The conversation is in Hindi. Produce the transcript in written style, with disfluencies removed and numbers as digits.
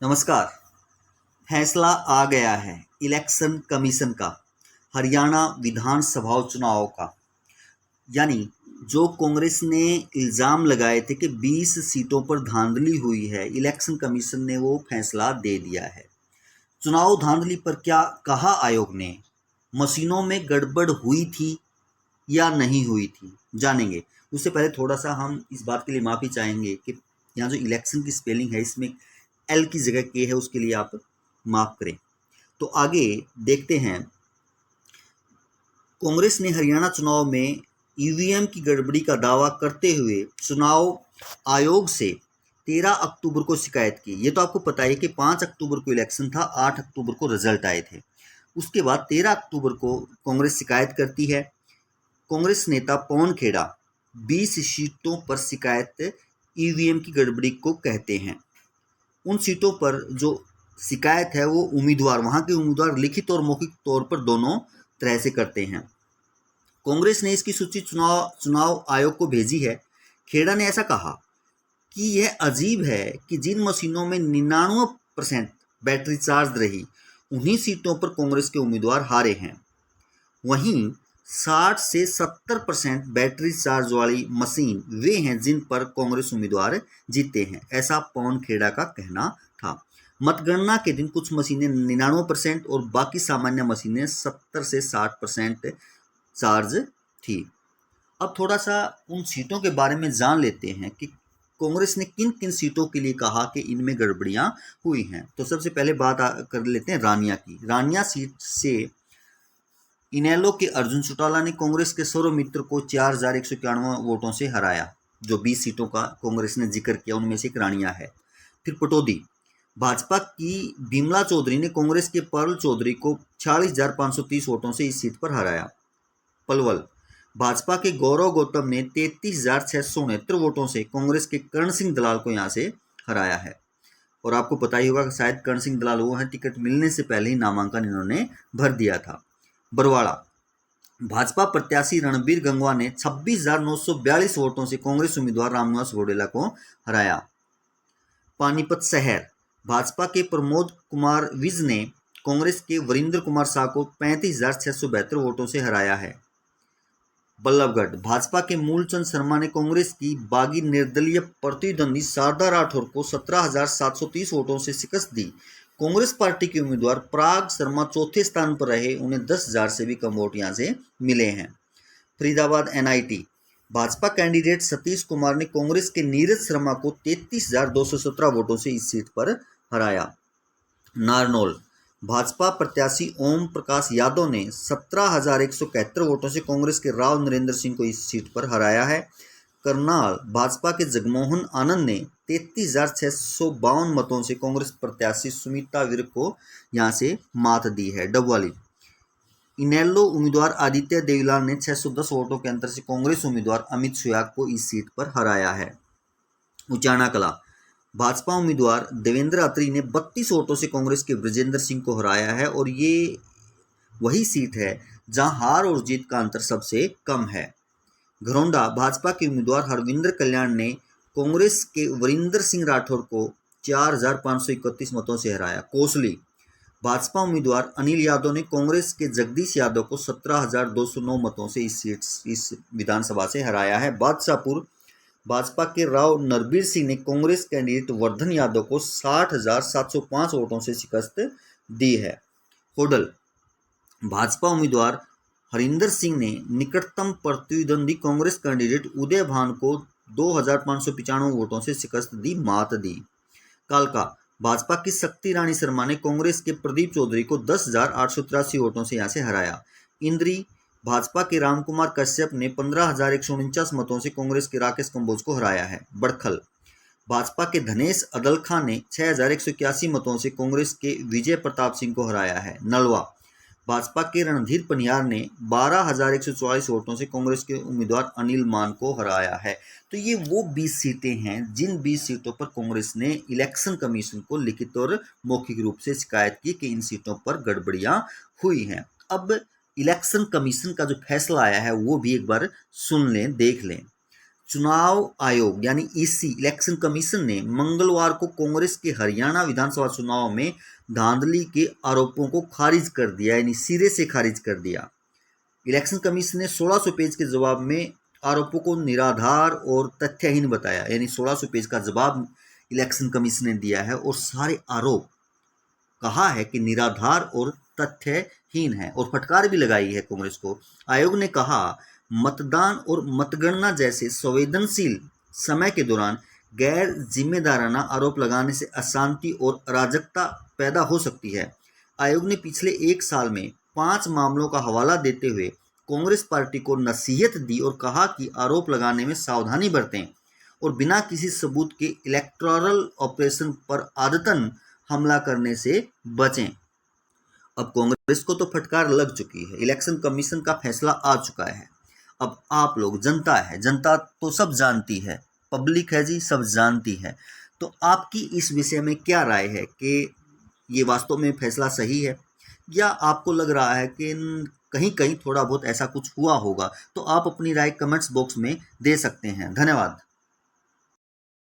नमस्कार। फैसला आ गया है इलेक्शन कमीशन का, हरियाणा विधानसभा चुनाव का। यानी जो कांग्रेस ने इल्ज़ाम लगाए थे कि 20 सीटों पर धांधली हुई है, इलेक्शन कमीशन ने वो फैसला दे दिया है। चुनाव धांधली पर क्या कहा आयोग ने? मशीनों में गड़बड़ हुई थी या नहीं हुई थी, जानेंगे। उससे पहले थोड़ा सा हम इस बात के लिए माफ़ी चाहेंगे कि यहाँ जो इलेक्शन की स्पेलिंग है इसमें एल की जगह के है, उसके लिए आप माफ़ करें। तो आगे देखते हैं। कांग्रेस ने हरियाणा चुनाव में ईवीएम की गड़बड़ी का दावा करते हुए चुनाव आयोग से 13 अक्टूबर को शिकायत की। ये तो आपको पता है कि 5 अक्टूबर को इलेक्शन था, 8 अक्टूबर को रिजल्ट आए थे। उसके बाद 13 अक्टूबर को कांग्रेस शिकायत करती है। कांग्रेस नेता पवन खेड़ा 20 सीटों पर शिकायत ईवीएम की गड़बड़ी को कहते हैं। उन सीटों पर जो शिकायत है वो उम्मीदवार, वहाँ के उम्मीदवार लिखित और मौखिक तौर पर दोनों तरह से करते हैं। कांग्रेस ने इसकी सूची चुनाव आयोग को भेजी है। खेड़ा ने ऐसा कहा कि यह अजीब है कि जिन मशीनों में 99% बैटरी चार्ज रही, उन्हीं सीटों पर कांग्रेस के उम्मीदवार हारे हैं। वहीं 60 से 70% बैटरी चार्ज वाली मशीन वे हैं जिन पर कांग्रेस उम्मीदवार जीते हैं, ऐसा पवन खेड़ा का कहना था। मतगणना के दिन कुछ मशीनें 99% और बाकी सामान्य मशीनें 70 से 60% चार्ज थी। अब थोड़ा सा उन सीटों के बारे में जान लेते हैं कि कांग्रेस ने किन किन सीटों के लिए कहा कि इनमें गड़बड़ियां हुई हैं। तो सबसे पहले बात कर लेते हैं रानिया की। रानिया सीट से इनेलो के अर्जुन चौटाला ने कांग्रेस के सौरमित्र को 4191 वोटों से हराया। जो 20 सीटों का कांग्रेस ने जिक्र किया उनमें से एक रानिया है। फिर पटौदी, भाजपा की बिमला चौधरी ने कांग्रेस के परल चौधरी को 46,530 वोटों से इस सीट पर हराया। पलवल, भाजपा के गौरव गौतम ने 33,669 वोटों से कांग्रेस के कर्ण सिंह दलाल को यहां से हराया है। और आपको पता ही होगा कि शायद कर्ण सिंह दलाल वो हैं, टिकट मिलने से पहले ही नामांकन इन्होंने भर दिया था। बरवाड़ा, भाजपा प्रत्याशी रणबीर गंगवा ने 26,942 वोटों से कांग्रेस उम्मीदवार रामनिवास घोडेला को हराया। पानीपत शहर, भाजपा के प्रमोद कुमार विज ने कांग्रेस के वरिंद्र कुमार शाह को 35,672 वोटों से हराया है। बल्लभगढ़, भाजपा के मूलचंद शर्मा ने कांग्रेस की बागी निर्दलीय प्रतिद्वंदी शारदा राठौर को 17,730 वोटों से शिकस्त दी। कांग्रेस पार्टी के उम्मीदवार पराग शर्मा चौथे स्थान पर रहे, उन्हें 10,000 से भी कम वोट यहां से मिले हैं। फरीदाबाद एनआईटी, भाजपा कैंडिडेट सतीश कुमार ने कांग्रेस के नीरज शर्मा को 33,217 वोटों से इस सीट पर हराया। नारनौल, भाजपा प्रत्याशी ओम प्रकाश यादव ने 17,171 वोटों से कांग्रेस के राव नरेंद्र सिंह को इस सीट पर हराया है। करनाल, भाजपा के जगमोहन आनंद ने 33,652 मतों से कांग्रेस प्रत्याशी सुमिता विर्क को यहां से मात दी है। डबवाली, इनेलो उम्मीदवार आदित्य देवीलाल ने 610 वोटों के अंतर से कांग्रेस उम्मीदवार अमित सुयाग को इस सीट पर हराया है। उचाना कला, भाजपा उम्मीदवार देवेंद्र अत्री ने 32 वोटों से कांग्रेस के ब्रजेंद्र सिंह को हराया है और ये वही सीट है जहां हार और जीत का अंतर सबसे कम है। घरौंडा, भाजपा के उम्मीदवार हरविंदर कल्याण ने कांग्रेस के वरिंदर सिंह राठौर को 4,531 मतों से हराया। कोसली, भाजपा उम्मीदवार अनिल यादव ने कांग्रेस के जगदीश यादव को 17,209 मतों से इस विधानसभा से हराया है। बादशाहपुर, भाजपा के राव नरबीर सिंह ने कांग्रेस कैंडिडेट वर्धन यादव को 60,705 वोटों से शिकस्त दी है। होडल, भाजपा उम्मीदवार हरिंदर सिंह ने निकटतम प्रतिद्वंदी कांग्रेस कैंडिडेट उदय भान को 2,595 वोटों से शिकस्त दी, मात दी। कालका, भाजपा की शक्ति रानी शर्मा ने कांग्रेस के प्रदीप चौधरी को 10,883 वोटों से यहां से हराया। इंद्री, भाजपा के रामकुमार कश्यप ने 15,149 मतों से कांग्रेस के राकेश कंबोज को हराया है। बड़खल, भाजपा के धनेश अदल खां ने 6,181 मतों से कांग्रेस के विजय प्रताप सिंह को हराया है। नलवा, भाजपा के रणधीर पनियार ने 12,144 वोटों से कांग्रेस के उम्मीदवार अनिल मान को हराया है। तो ये वो 20 सीटें हैं जिन 20 सीटों पर कांग्रेस ने इलेक्शन कमीशन को लिखित और मौखिक रूप से शिकायत की कि इन सीटों पर गड़बड़ियां हुई हैं। अब इलेक्शन कमीशन का जो फैसला आया है वो भी एक बार सुन लें, देख लें। चुनाव आयोग यानी ईसी इलेक्शन कमीशन ने मंगलवार को कांग्रेस के हरियाणा विधानसभा चुनाव में धांधली के आरोपों को खारिज कर दिया, यानी सिरे से खारिज कर दिया। इलेक्शन कमीशन ने 1600 पेज के जवाब में आरोपों को निराधार और तथ्यहीन बताया, यानी 1600 पेज का जवाब इलेक्शन कमीशन ने दिया है और सारे आरोप कहा है कि निराधार और तथ्यहीन है, और फटकार भी लगाई है कांग्रेस को। आयोग ने कहा, मतदान और मतगणना जैसे संवेदनशील समय के दौरान गैर जिम्मेदाराना आरोप लगाने से अशांति और अराजकता पैदा हो सकती है। आयोग ने पिछले 1 साल में 5 मामलों का हवाला देते हुए कांग्रेस पार्टी को नसीहत दी और कहा कि आरोप लगाने में सावधानी बरतें और बिना किसी सबूत के इलेक्टोरल ऑपरेशन पर आदतन हमला करने से बचें। अब कांग्रेस को तो फटकार लग चुकी है, इलेक्शन कमीशन का फैसला आ चुका है। अब आप लोग, जनता है, जनता तो सब जानती है, पब्लिक है जी, सब जानती है। तो आपकी इस विषय में क्या राय है कि ये वास्तव में फैसला सही है, या आपको लग रहा है कि कहीं कहीं थोड़ा बहुत ऐसा कुछ हुआ होगा? तो आप अपनी राय कमेंट्स बॉक्स में दे सकते हैं। धन्यवाद।